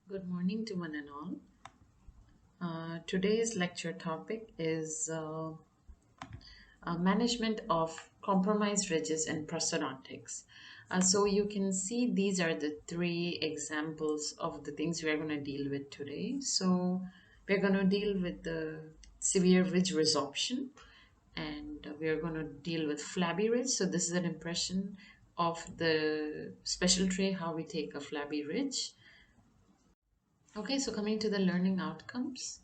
Good morning to one and all. Today's lecture topic is management of compromised ridges in prosthodontics. So you can see these are the three examples of the things we are going to deal with today. So we're going to deal with the severe ridge resorption, and we are going to deal with flabby ridge. So this is an impression of the special tray, how we take a flabby ridge. Okay, so coming to the learning outcomes.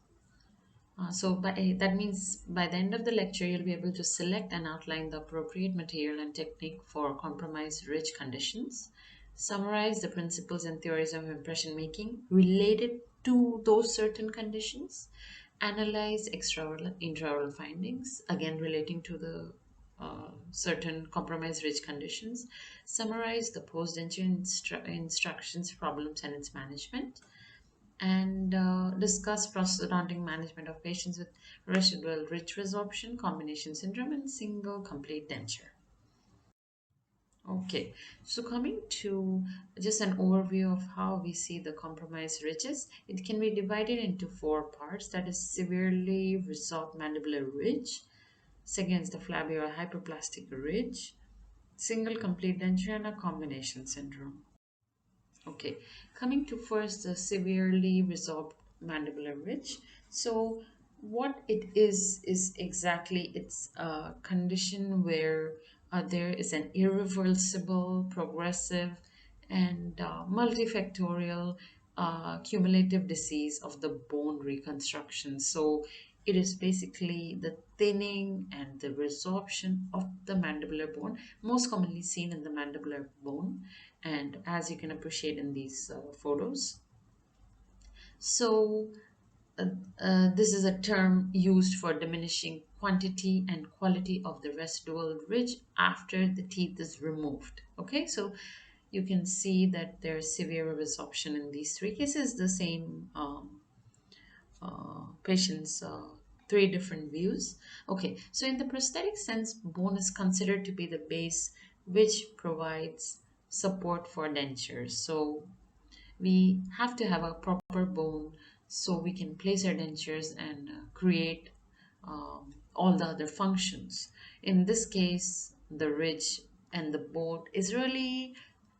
That means by the end of the lecture, you'll be able to select and outline the appropriate material and technique for compromised ridge conditions, summarize the principles and theories of impression making related to those certain conditions, analyze extraoral, intraoral findings, again relating to the certain compromised ridge conditions, summarize the post-denture instructions, problems, and its management, and discuss prosthodontic management of patients with residual ridge resorption, combination syndrome, and single complete denture. Okay, so coming to just an overview of how we see the compromised ridges, it can be divided into four parts. That is severely resorbed mandibular ridge, second is the flabby or hyperplastic ridge, single complete denture, and a combination syndrome. Okay, coming to first the severely resorbed mandibular ridge. So what it is exactly it's a condition where there is an irreversible, progressive, and multifactorial cumulative disease of the bone reconstruction. So it is basically the thinning and the resorption of the mandibular bone, most commonly seen in the mandibular bone, and as you can appreciate in these photos. So uh, this is a term used for diminishing quantity and quality of the residual ridge after the teeth is removed. Okay, so you can see that there's severe resorption in these three cases, the same patients, three different views. Okay, so in the prosthetic sense, bone is considered to be the base which provides support for dentures. So we have to have a proper bone so we can place our dentures and create all the other functions. In this case, the ridge and the bone is really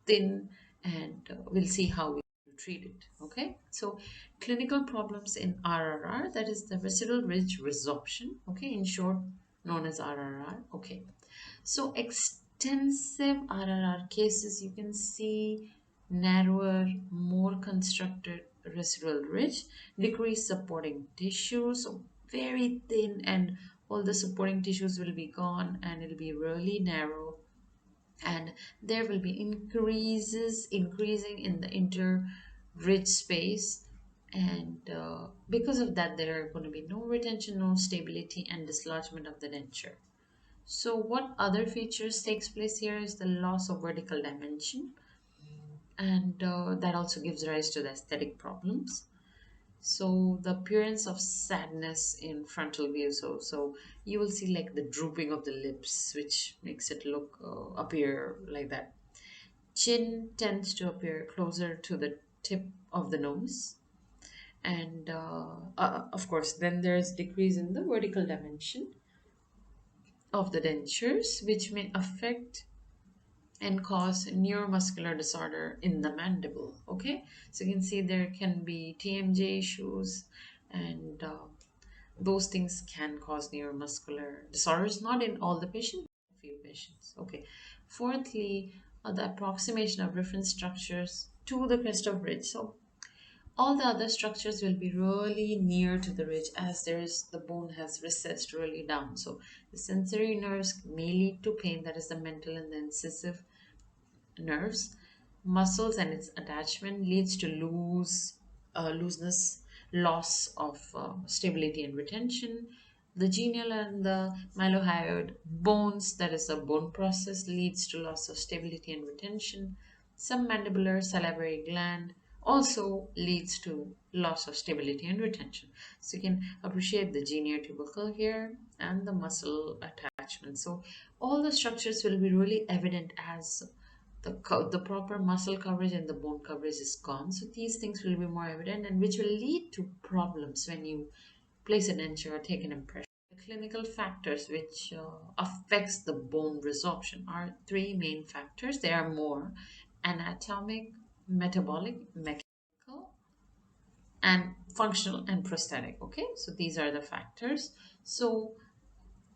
thin, and we'll see how we treat it. Okay, so clinical problems in RRR, that is the residual ridge resorption. Okay, in short, known as RRR. Okay, so extensive RRR cases, you can see narrower, more constructed residual ridge, decreased supporting tissues, so very thin, and all the supporting tissues will be gone and it'll be really narrow, and there will be increasing in the inter ridge space, and because of that there are going to be no retention, no stability, and dislodgement of the denture. So what other features takes place here is the loss of vertical dimension, and that also gives rise to the aesthetic problems. So the appearance of sadness in frontal view. So you will see like the drooping of the lips, which makes it look appear like that. Chin tends to appear closer to the tip of the nose, and of course, then there's decrease in the vertical dimension of the dentures, which may affect and cause neuromuscular disorder in the mandible. Okay, so you can see there can be TMJ issues, and those things can cause neuromuscular disorders, not in all the patients, a few patients. Okay, fourthly, the approximation of reference structures to the crest of ridge. So all the other structures will be really near to the ridge, as the bone has recessed really down. So the sensory nerves may lead to pain, that is the mental and the incisive nerves. Muscles and its attachment leads to looseness, loss of stability and retention. The genial and the mylohyoid bones, that is the bone process, leads to loss of stability and retention. Some mandibular salivary gland also leads to loss of stability and retention. So you can appreciate the genial tubercle here and the muscle attachment. So all the structures will be really evident as the proper muscle coverage and the bone coverage is gone. So these things will be more evident, and which will lead to problems when you place a denture or take an impression. The clinical factors which affects the bone resorption are three main factors. There are more: anatomic, metabolic, mechanical, and functional and prosthetic. Okay, so these are the factors. So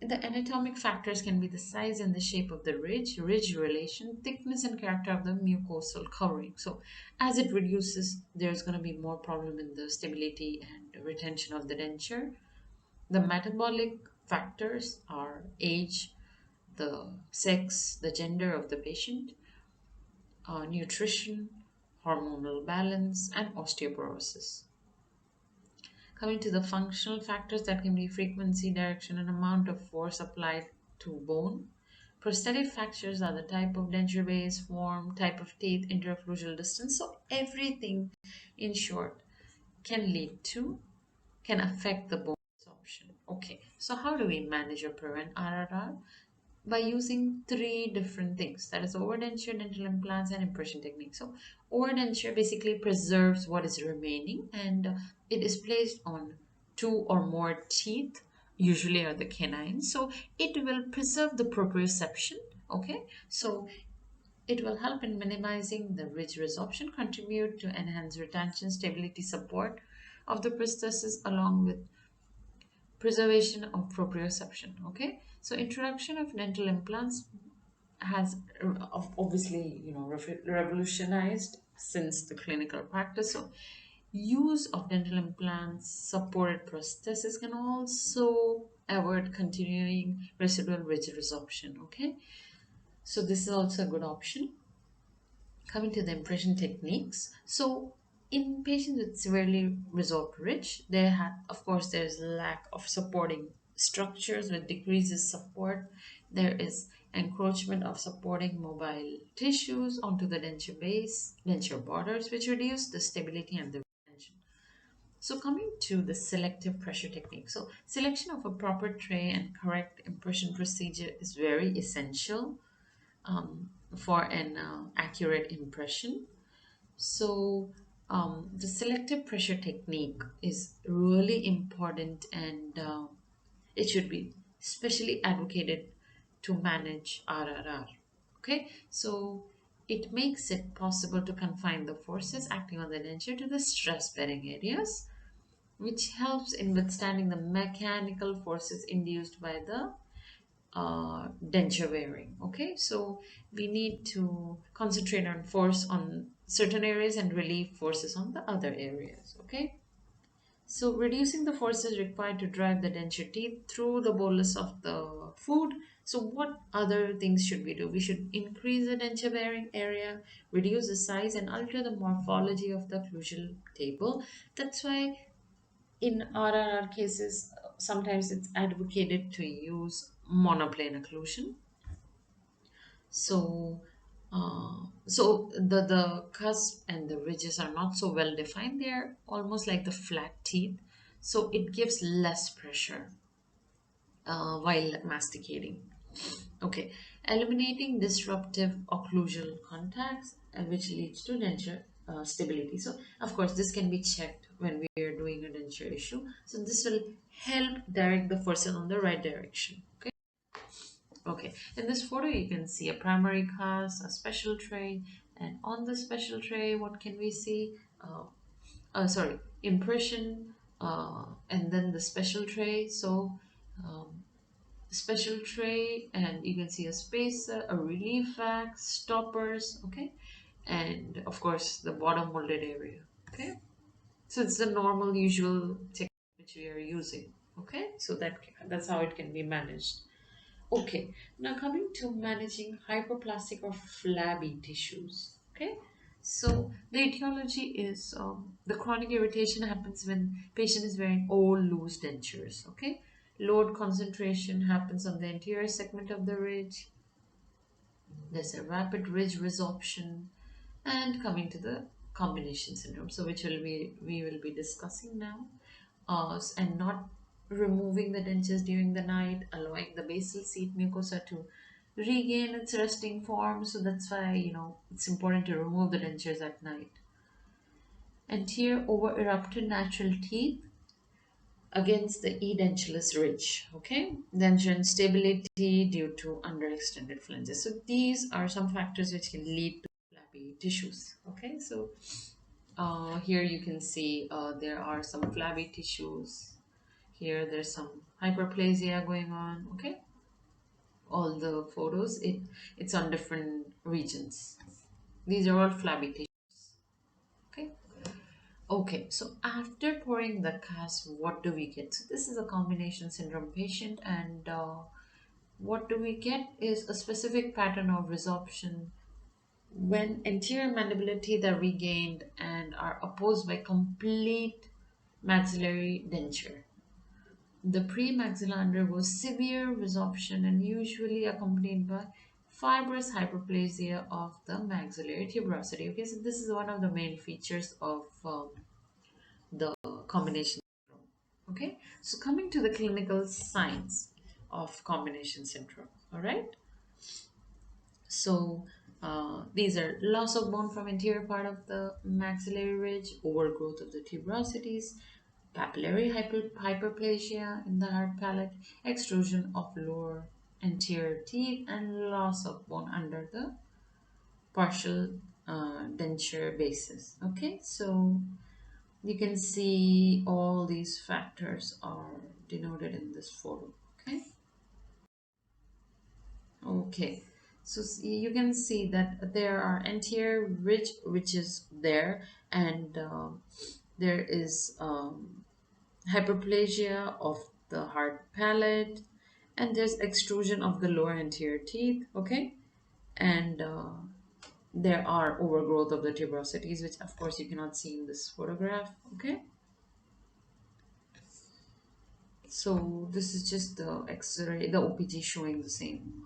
the anatomic factors can be the size and the shape of the ridge relation, thickness and character of the mucosal covering. So as it reduces, there's going to be more problem in the stability and retention of the denture. The metabolic factors are age, the sex, the gender of the patient, nutrition, hormonal balance, and osteoporosis. Coming to the functional factors, that can be frequency, direction, and amount of force applied to bone. Prosthetic factors are the type of denture base, form, type of teeth, interocclusal distance. So everything, in short, can lead to, can affect the bone absorption. Okay, so how do we manage or prevent RRR? By using three different things, that is overdenture, dental implants, and impression technique. So overdenture basically preserves what is remaining, and it is placed on two or more teeth, usually are the canines, so it will preserve the proprioception. Okay, so it will help in minimizing the ridge resorption, contribute to enhance retention, stability, support of the prosthesis, along with preservation of proprioception. Okay, so introduction of dental implants has obviously, revolutionized since the clinical practice. So use of dental implants supported prosthesis can also avoid continuing residual ridge resorption. Okay, so this is also a good option. Coming to the impression techniques, so in patients with severely resorbed ridge, there have, of course, there's lack of supporting structures with decreases support. There is encroachment of supporting mobile tissues onto the denture base, denture borders, which reduce the stability and the retention. So coming to the selective pressure technique, so selection of a proper tray and correct impression procedure is very essential for an accurate impression. So the selective pressure technique is really important, and it should be specially advocated to manage RRR. Okay, so it makes it possible to confine the forces acting on the denture to the stress bearing areas, which helps in withstanding the mechanical forces induced by the denture wearing. Okay, so we need to concentrate on force on certain areas and relieve forces on the other areas. Okay, so reducing the forces required to drive the denture teeth through the bolus of the food. So what other things should we do? We should increase the denture bearing area, reduce the size, and alter the morphology of the occlusal table. That's why in RRR cases, sometimes it's advocated to use monoplane occlusion. So, so the cusp and the ridges are not so well defined. They're almost like the flat teeth. So it gives less pressure while masticating. Okay, eliminating disruptive occlusal contacts, which leads to denture stability. So, of course, this can be checked when we are doing a denture issue. So, this will help direct the forces on the right direction. Okay. Okay. In this photo, you can see a primary cast, a special tray, and on the special tray, what can we see? Sorry, impression, and then the special tray. So, um, special tray, and you can see a spacer, a relief vac, stoppers. Okay, and of course the bottom molded area. Okay, so it's the normal usual technique which we are using. Okay, so that's how it can be managed. Okay, now coming to managing hyperplastic or flabby tissues. Okay, so the etiology is the chronic irritation happens when patient is wearing old loose dentures. Okay, load concentration happens on the anterior segment of the ridge. There's a rapid ridge resorption, and coming to the combination syndrome, so which will be we will be discussing now, and not removing the dentures during the night, allowing the basal seat mucosa to regain its resting form. So that's why, it's important to remove the dentures at night. Anterior over erupted natural teeth against the edentulous ridge. Okay, denture instability due to underextended phalanges. So these are some factors which can lead to flabby tissues. Okay, so here you can see there are some flabby tissues. Here there's some hyperplasia going on. Okay, all the photos, it's on different regions. These are all flabby tissues. Okay. Okay, so after pouring the cast, what do we get? So this is a combination syndrome patient, and what do we get is a specific pattern of resorption when anterior mandibular teeth are regained and are opposed by complete maxillary denture. The premaxilla undergoes severe resorption and usually accompanied by fibrous hyperplasia of the maxillary tuberosity. Okay, so this is one of the main features of the combination syndrome. Okay, so coming to the clinical signs of combination syndrome. All right, so these are loss of bone from anterior part of the maxillary ridge, overgrowth of the tuberosities, papillary hyperplasia in the hard palate, extrusion of lower anterior teeth, and loss of bone under the partial denture basis. Okay, so you can see all these factors are denoted in this photo. Okay. Okay. So you can see that there are anterior ridge which is there, and there is hyperplasia of the hard palate, and there's extrusion of the lower anterior teeth. Okay, and there are overgrowth of the tuberosities, which of course you cannot see in this photograph. Okay. So this is just the X-ray, the OPG showing the same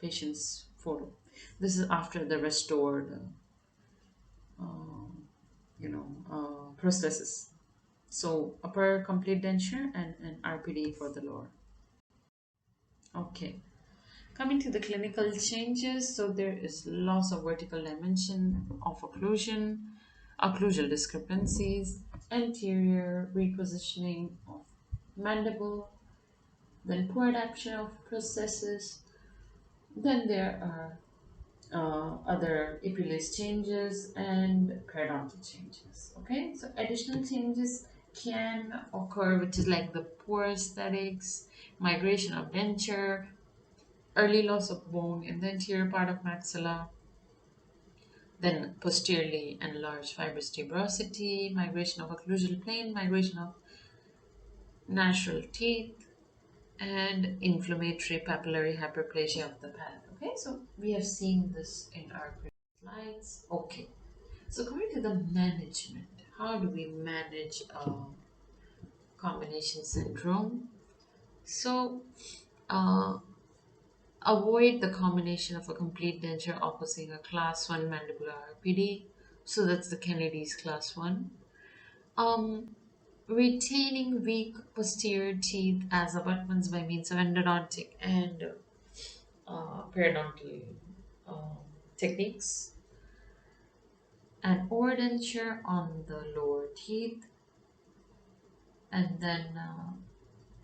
patient's photo. This is after the restored, prosthesis. So upper complete denture and an RPD for the lower. Okay. Coming to the clinical changes, so there is loss of vertical dimension of occlusion, occlusal discrepancies, anterior repositioning of mandible, then poor adaptation of prosthesis. Then there are other epilase changes and periodontal changes. Okay, so additional changes can occur, which is like the poor aesthetics, migration of denture, early loss of bone in the anterior part of maxilla, then posteriorly enlarged fibrous tuberosity, migration of occlusal plane, migration of natural teeth, and inflammatory papillary hyperplasia of the palate. Okay, so we have seen this in our previous slides. Okay, so coming to the management, how do we manage combination syndrome? So, uh, avoid the combination of a complete denture opposing a class 1 mandibular RPD. So that's the Kennedy's class 1. Retaining weak posterior teeth as abutments by means of endodontic and periodontal um, techniques, and overdenture on the lower teeth, and then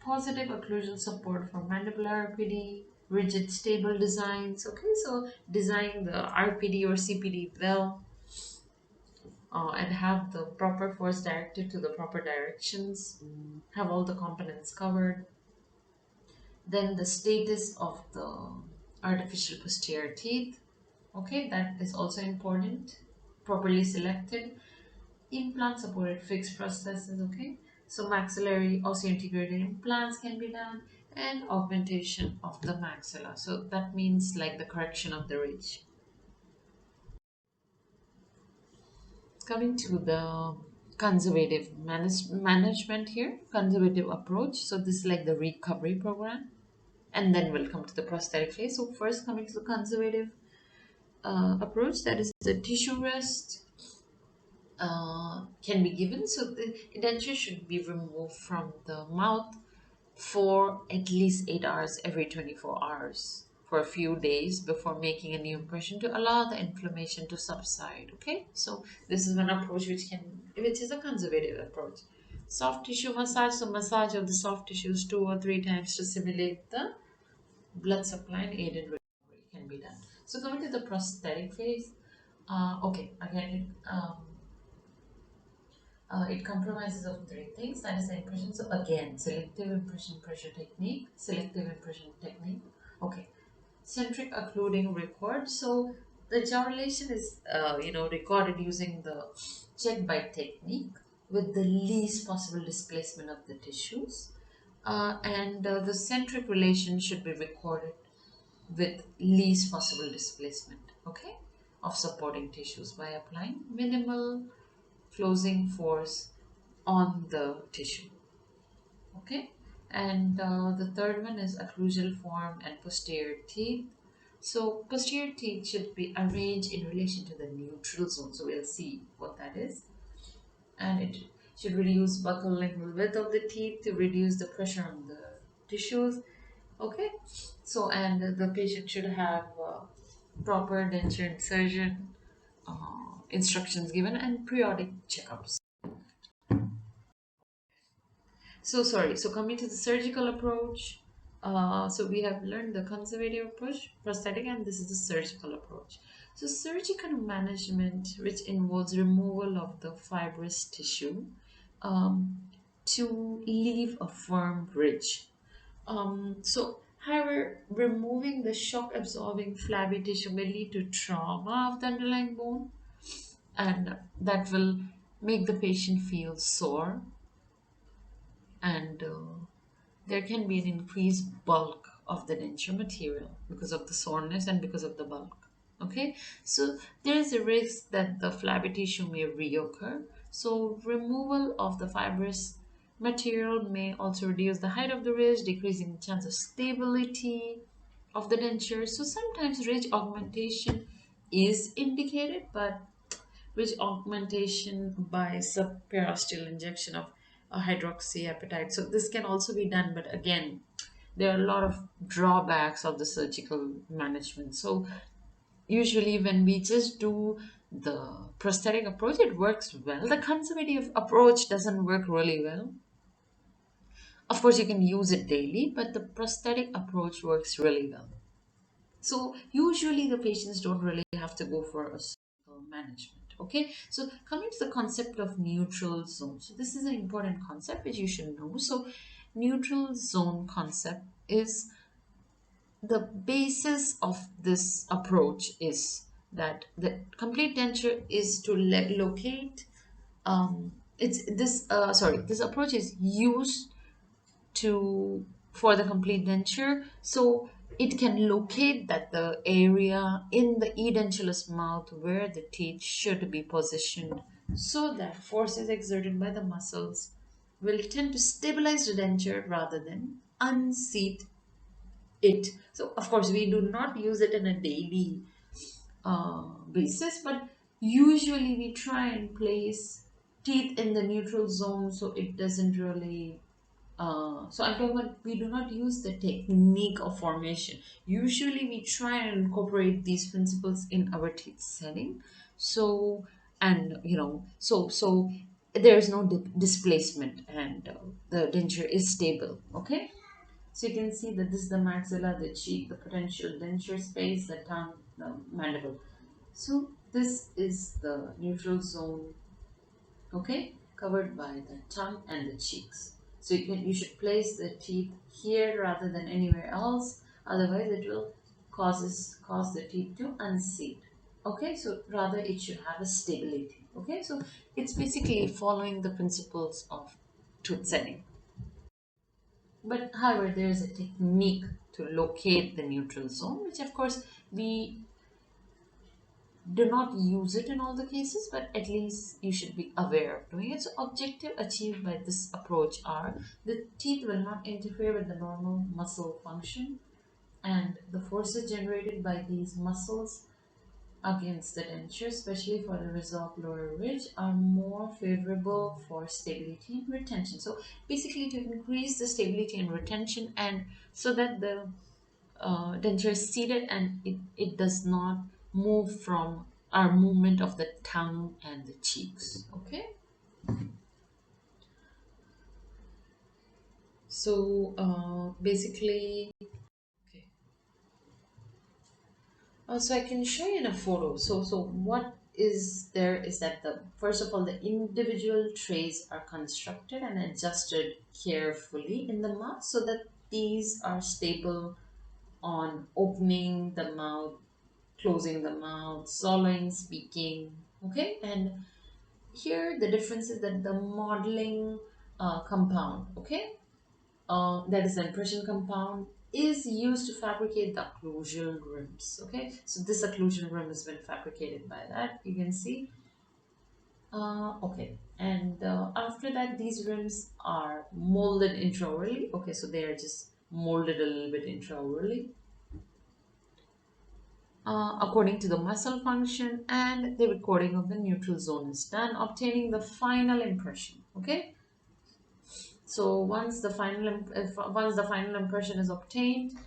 positive occlusal support for mandibular RPD, rigid stable designs. Okay, so design the RPD or CPD well, and have the proper force directed to the proper directions, have all the components covered. Then the status of the artificial posterior teeth. Okay, that is also important. Properly selected. Implant supported fixed prosthesis. Okay, so maxillary osseointegrated implants can be done, and augmentation of the maxilla. So that means like the correction of the ridge. Coming to the conservative management here, conservative approach. So this is like the recovery program, and then we'll come to the prosthetic phase. So first, coming to the conservative approach, that is the tissue rest can be given. So the denture should be removed from the mouth for at least 8 hours every 24 hours. for a few days before making a new impression to allow the inflammation to subside. Okay, so this is one approach which is a conservative approach. Soft tissue massage, so massage of the soft tissues 2 or 3 times to stimulate the blood supply and aid in recovery can be done. So coming to the prosthetic phase, okay, again, it compromises of 3 things. That is the impression. So again, selective impression pressure technique, selective impression technique. Okay, centric occluding record. So the ejaculation is, recorded using the check bite technique with the least possible displacement of the tissues. And the centric relation should be recorded with least possible displacement, okay, of supporting tissues by applying minimal closing force on the tissue. Okay, and the third one is occlusal form and posterior teeth. So posterior teeth should be arranged in relation to the neutral zone. So we'll see what that is, and it should reduce buccal lingual width of the teeth to reduce the pressure on the tissues. Okay, so and the patient should have proper denture insertion instructions given and periodic checkups. So sorry. So coming to the surgical approach, so we have learned the conservative approach, prosthetic, and this is the surgical approach. So surgical management, which involves removal of the fibrous tissue um, to leave a firm ridge. However, removing the shock absorbing flabby tissue may lead to trauma of the underlying bone, and that will make the patient feel sore and there can be an increased bulk of the denture material because of the soreness and because of the bulk. Okay, so there is a risk that the flabby tissue may reoccur. So, removal of the fibrous material may also reduce the height of the ridge, decreasing the chance of stability of the denture. So, sometimes ridge augmentation is indicated, but which augmentation by subperiosteal injection of a hydroxyapatite. So this can also be done, but again, there are a lot of drawbacks of the surgical management. So usually when we just do the prosthetic approach, it works well. The conservative approach doesn't work really well. Of course, you can use it daily, but the prosthetic approach works really well. So usually the patients don't really have to go for a surgical management. Okay, so coming to the concept of neutral zone. So this is an important concept which you should know. So neutral zone concept is the basis of this approach is that the complete denture is to locate it's this sorry this approach is used to for the complete denture, so it can locate that the area in the edentulous mouth where the teeth should be positioned, so that forces exerted by the muscles will tend to stabilize the denture rather than unseat it. So of course we do not use it in a daily basis, but usually we try and place teeth in the neutral zone so it doesn't really so I'm talking about we do not use the technique of formation. Usually we try and incorporate these principles in our teeth setting. So and so there's no displacement and the denture is stable. Okay. So you can see that this is the maxilla, the cheek, the potential denture space, the tongue, the mandible. So this is the neutral zone, okay, covered by the tongue and the cheeks. So you should place the teeth here rather than anywhere else. Otherwise, it will cause the teeth to unseat. Okay, so rather it should have a stability. Okay, so it's basically following the principles of tooth setting. But however, there is a technique to locate the neutral zone, which of course we do not use it in all the cases, but at least you should be aware of doing it. So, objective achieved by this approach are the teeth will not interfere with the normal muscle function, and the forces generated by these muscles against the denture, especially for the resorbed lower ridge, are more favorable for stability and retention. So, basically, to increase the stability and retention, and so that the denture is seated and it does not move from our movement of the tongue and the cheeks. Okay, so basically, okay. So I can show you in a photo. So what is there is that the first of all the individual trays are constructed and adjusted carefully in the mouth so that these are stable on opening the mouth, closing the mouth, swallowing, speaking. Okay, and here the difference is that the modeling compound, okay, that is the impression compound, is used to fabricate the occlusal rims. Okay, so this occlusal rim has been fabricated by that, you can see. Okay, and after that these rims are molded intraorally. Okay, so they are just molded a little bit intraorally according to the muscle function, and the recording of the neutral zone is done, obtaining the final impression. Okay, so once the final impression is obtained,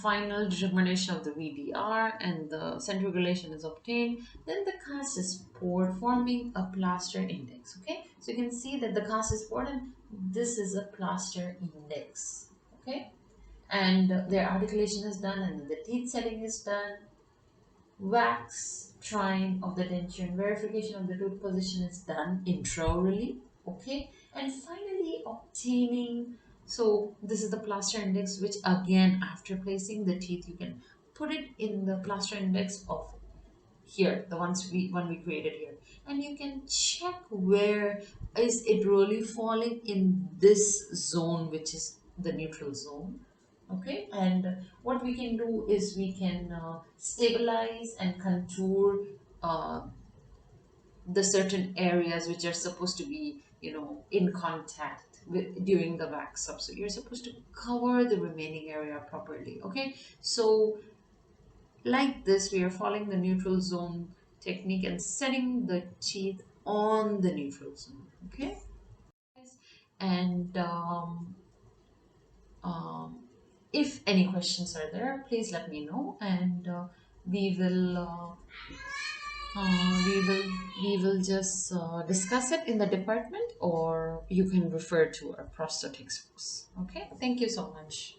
final determination of the VDR and the centrogulation is obtained, then the cast is poured, forming a plaster index. Okay, so you can see that the cast is poured and this is a plaster index. Okay, and their articulation is done and the teeth setting is done. Wax trying of the denture and verification of the tooth position is done intraorally. Okay, and finally obtaining, so this is the plaster index, which again after placing the teeth you can put it in the plaster index of here, the one we created here, and you can check where is it really falling in this zone, which is the neutral zone. Okay, and what we can do is we can stabilize and contour uh, the certain areas which are supposed to be, in contact with during the wax up. So you're supposed to cover the remaining area properly. Okay, so like this, we are following the neutral zone technique and setting the teeth on the neutral zone. Okay, and um, if any questions are there, please let me know, and we will uh, we will we will just discuss it in the department, or you can refer to our prosthodontics books. Okay, thank you so much.